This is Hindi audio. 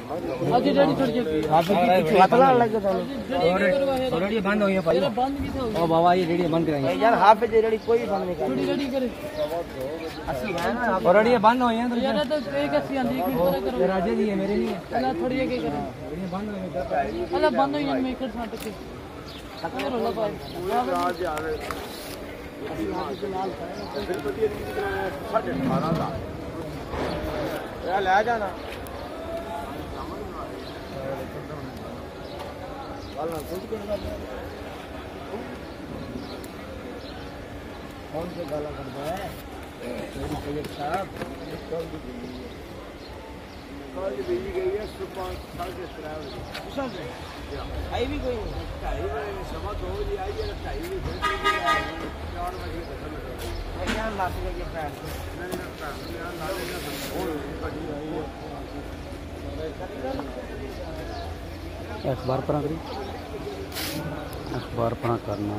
आज रेडी थोड़ी आप पीछे हाथ ला लगे तो रेडी बंद हो गया भाई बंद भी था ओ बाबा ये रेडी बंद कराएंगे यार हाफ जे रेडी कोई बंद नहीं कर थोड़ी रेडी करे 80 है ना और रेडी बंद हो गया तो यार तो एक 80 आंधी की तरह करो ये राजे दी है मेरे नहीं चला थोड़ी ये करे रेडी बंद हो गया अल्लाह बंद हो गया मैं कर साथ के तक रोला पाए राज आ रहे यार ले जाना कौन से गाला करता है साहब कल भेजी गई है सुबह 3:30 आई भी कोई नहीं 2:30 सवा 2 बजे आई है 2:30 बजे 4 बजे खत्म है क्या लाख के फ्रेंड अखबार पढ़ा करी अखबार पढ़ा करना